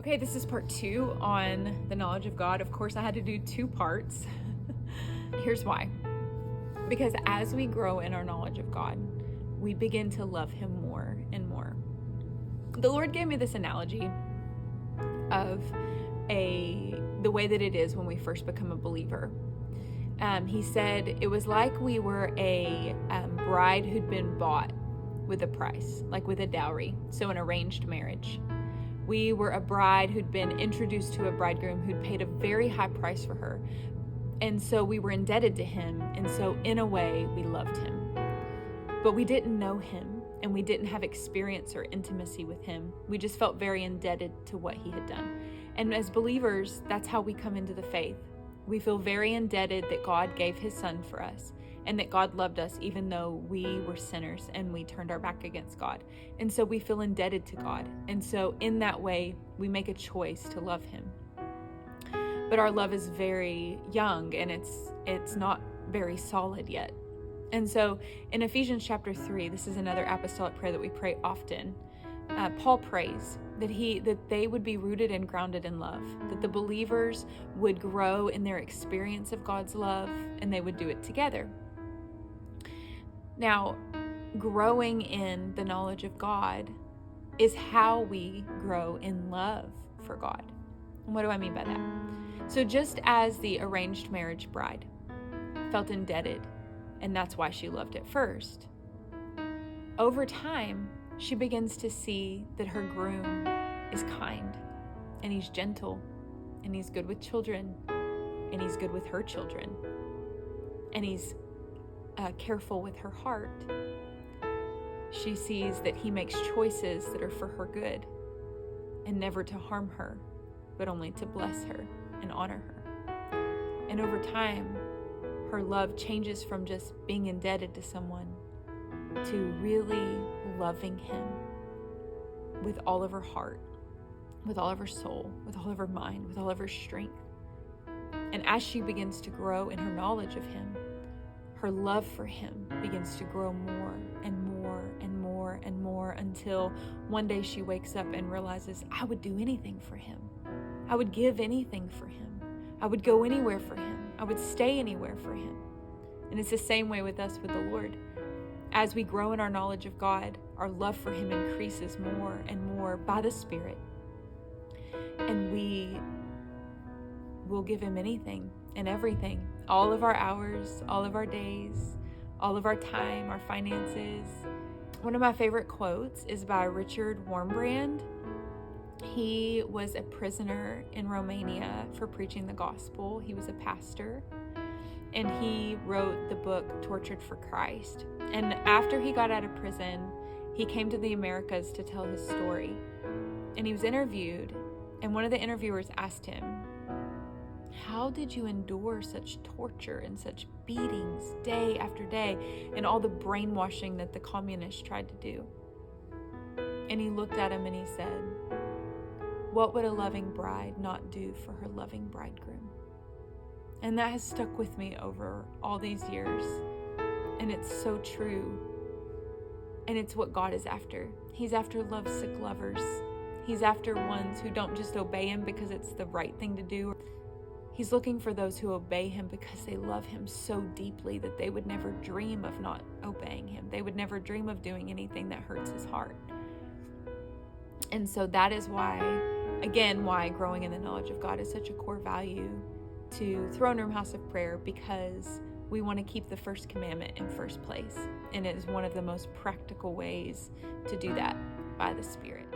Okay, this is part 2 on the knowledge of God. Of course, I had to do 2 parts. Here's why. Because as we grow in our knowledge of God, we begin to love Him more and more. The Lord gave me this analogy of the way that it is when we first become a believer. He said it was like we were a bride who'd been bought with a price, like with a dowry, so an arranged marriage. We were a bride who'd been introduced to a bridegroom who'd paid a very high price for her. And so we were indebted to him. And so in a way, we loved him. But we didn't know him, and we didn't have experience or intimacy with him. We just felt very indebted to what he had done. And as believers, that's how we come into the faith. We feel very indebted that God gave his son for us, and that God loved us even though we were sinners and we turned our back against God. And so we feel indebted to God. And so in that way, we make a choice to love him. But our love is very young, and it's not very solid yet. And so in Ephesians chapter 3, this is another apostolic prayer that we pray often. Paul prays that they would be rooted and grounded in love, that the believers would grow in their experience of God's love, and they would do it together. Now, growing in the knowledge of God is how we grow in love for God. And what do I mean by that? So just as the arranged marriage bride felt indebted, and that's why she loved it first, over time, she begins to see that her groom is kind, and he's gentle, and he's good with children, and he's good with her children, and he's careful with her heart. She sees that he makes choices that are for her good, and never to harm her, but only to bless her and honor her. And over time, her love changes from just being indebted to someone to really loving him with all of her heart, with all of her soul, with all of her mind, with all of her strength. And as she begins to grow in her knowledge of him, her love for him begins to grow more and more and more and more, until one day she wakes up and realizes, I would do anything for him. I would give anything for him. I would go anywhere for him. I would stay anywhere for him. And it's the same way with us with the Lord. As we grow in our knowledge of God, our love for him increases more and more by the Spirit. And we will give him anything and everything, all of our hours, all of our days, all of our time, our finances. One of my favorite quotes is by Richard Wurmbrand. He was a prisoner in Romania for preaching the gospel. He was a pastor, and he wrote the book Tortured for Christ. And after he got out of prison, he came to the Americas to tell his story. And he was interviewed, and one of the interviewers asked him, how did you endure such torture and such beatings day after day, and all the brainwashing that the communists tried to do? And he looked at him and he said, what would a loving bride not do for her loving bridegroom? And that has stuck with me over all these years. And it's so true. And it's what God is after. He's after lovesick lovers. He's after ones who don't just obey him because it's the right thing to do. He's looking for those who obey him because they love him so deeply that they would never dream of not obeying him. They would never dream of doing anything that hurts his heart. And so that is why growing in the knowledge of God is such a core value to Throne Room House of Prayer, because we want to keep the first commandment in first place. And it is one of the most practical ways to do that by the Spirit.